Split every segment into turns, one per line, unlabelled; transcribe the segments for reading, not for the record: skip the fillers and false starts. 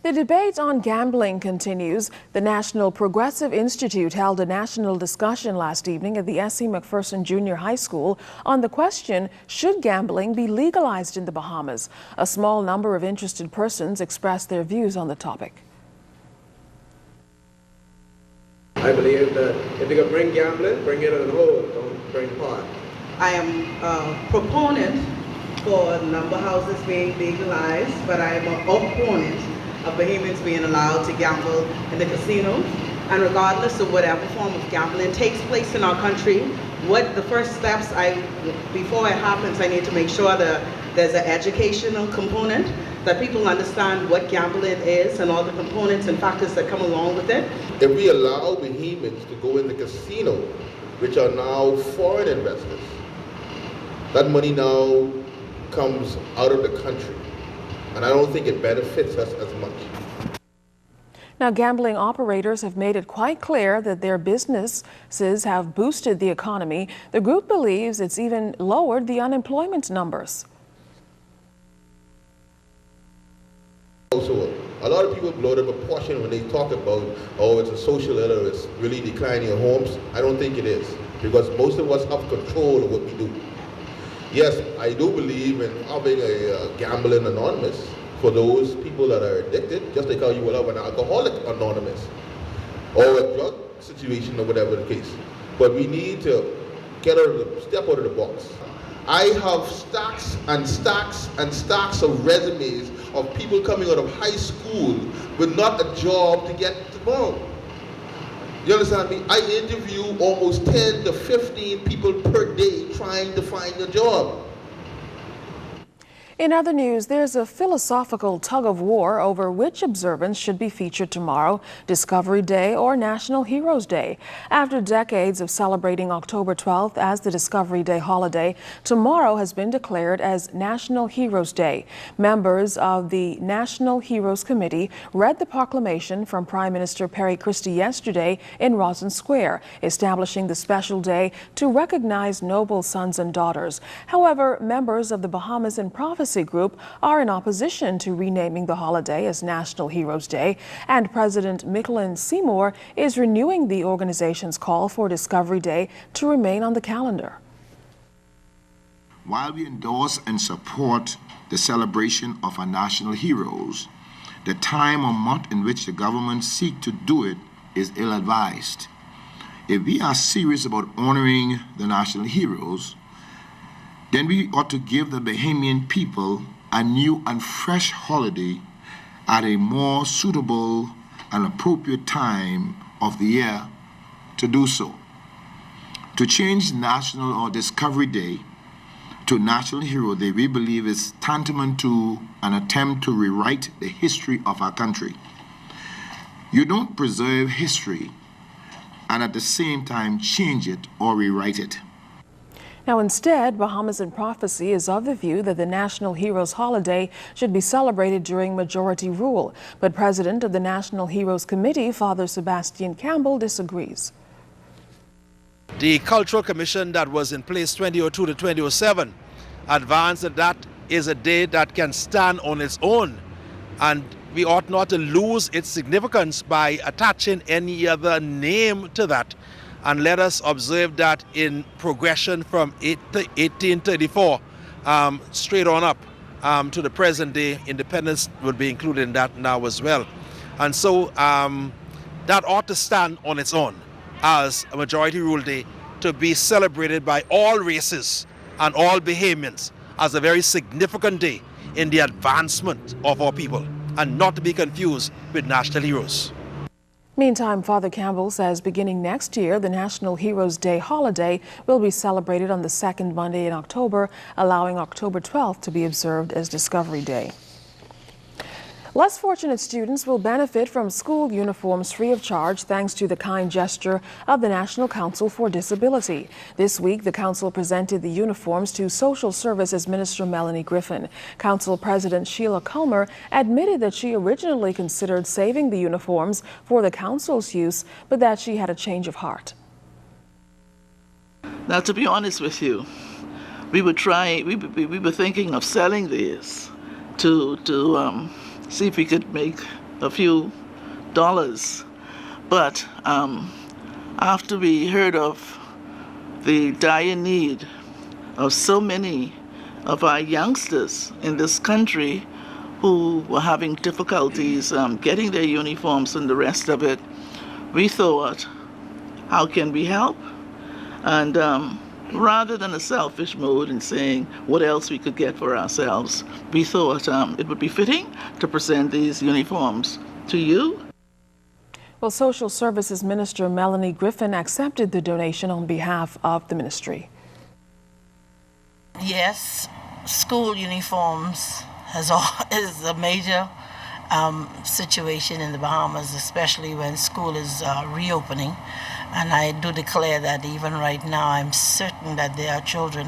The debate on gambling continues. The National Progressive Institute held a national discussion last evening at the S.E. McPherson Junior High School on the question, should gambling be legalized in the Bahamas? A small number of interested persons expressed their views on the topic.
I believe that if you can bring gambling, bring it on hold, don't bring pot.
I am a proponent for number houses being legalized, but I am an opponent of Bahamians being allowed to gamble in the casinos. And regardless of whatever form of gambling takes place in our country, what the first steps, before it happens, I need to make sure that there's an educational component, that people understand what gambling is and all the components and factors that come along with it.
If we allow Bahamians to go in the casino, which are now foreign investors, that money now comes out of the country. And I don't think it benefits us as much.
Now, gambling operators have made it quite clear that their businesses have boosted the economy. The group believes it's even lowered the unemployment numbers.
Also, a lot of people blow the proportion when they talk about, oh, it's a social ill, it's really declining in homes. I don't think it is, because most of us have control of what we do. Yes, I do believe in having a gambling anonymous for those people that are addicted, just like how you will have an alcoholic anonymous or a drug situation or whatever the case. But we need to step out of the box. I have stacks and stacks and stacks of resumes of people coming out of high school with not a job to get tomorrow. You understand me? I interview almost 10 to 15 people per day trying to find a job.
In other news, there's a philosophical tug-of-war over which observance should be featured tomorrow, Discovery Day or National Heroes Day. After decades of celebrating October 12th as the Discovery Day holiday, tomorrow has been declared as National Heroes Day. Members of the National Heroes Committee read the proclamation from Prime Minister Perry Christie yesterday in Rosin Square, establishing the special day to recognize noble sons and daughters. However, members of the Bahamas and Prophecy Group are in opposition to renaming the holiday as National Heroes Day, and President Micklin Seymour is renewing the organization's call for Discovery Day to remain on the calendar.
While we endorse and support the celebration of our national heroes, the time or month in which the government seek to do it is ill-advised. If we are serious about honoring the national heroes, then we ought to give the Bahamian people a new and fresh holiday at a more suitable and appropriate time of the year to do so. To change National or Discovery Day to National Hero Day, we believe is tantamount to an attempt to rewrite the history of our country. You don't preserve history and at the same time change it or rewrite it.
Now, instead, Bahamas in Prophecy is of the view that the National Heroes holiday should be celebrated during majority rule. But President of the National Heroes Committee, Father Sebastian Campbell, disagrees.
The Cultural Commission that was in place 2002 to 2007 advanced that that is a day that can stand on its own, and we ought not to lose its significance by attaching any other name to that. And let us observe that in progression from 1834 straight on up to the present day, independence would be included in that now as well. And so that ought to stand on its own as a majority rule day to be celebrated by all races and all Bahamians as a very significant day in the advancement of our people, and not to be confused with national heroes.
Meantime, Father Campbell says beginning next year, the National Heroes Day holiday will be celebrated on the second Monday in October, allowing October 12th to be observed as Discovery Day. Less fortunate students will benefit from school uniforms free of charge thanks to the kind gesture of the National Council for Disability. This week, the council presented the uniforms to Social Services Minister Melanie Griffin. Council President Sheila Culmer admitted that she originally considered saving the uniforms for the council's use, but that she had a change of heart.
Now, to be honest with you, we were thinking of selling these to see if we could make a few dollars. But after we heard of the dire need of so many of our youngsters in this country who were having difficulties getting their uniforms and the rest of it, we thought, how can we help? And rather than a selfish mode in saying what else we could get for ourselves, we thought it would be fitting to present these uniforms to you.
Well, Social Services Minister Melanie Griffin accepted the donation on behalf of the ministry.
Yes, school uniforms is a major situation in the Bahamas, especially when school is reopening. And I do declare that even right now, I'm certain that there are children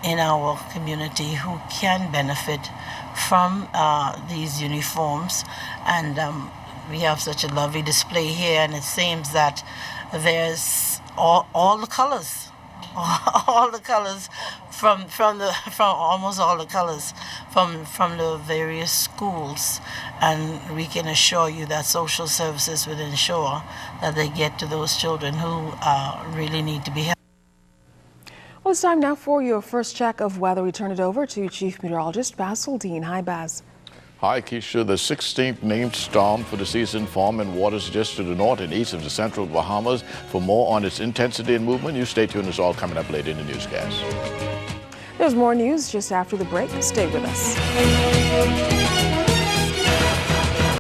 in our community who can benefit from these uniforms. And we have such a lovely display here, and it seems that there's all the colors. All the colors from almost all the colors from the various schools, and we can assure you that social services will ensure that they get to those children who really need to be helped.
Well, it's time now for your first check of weather. We turn it over to Chief Meteorologist Basil Dean. Hi, Baz.
Hi, Keisha. The 16th named storm for the season formed in waters just to the north and east of the central Bahamas. For more on its intensity and movement, you stay tuned. It's all coming up later in the newscast.
There's more news just after the break. Stay with us.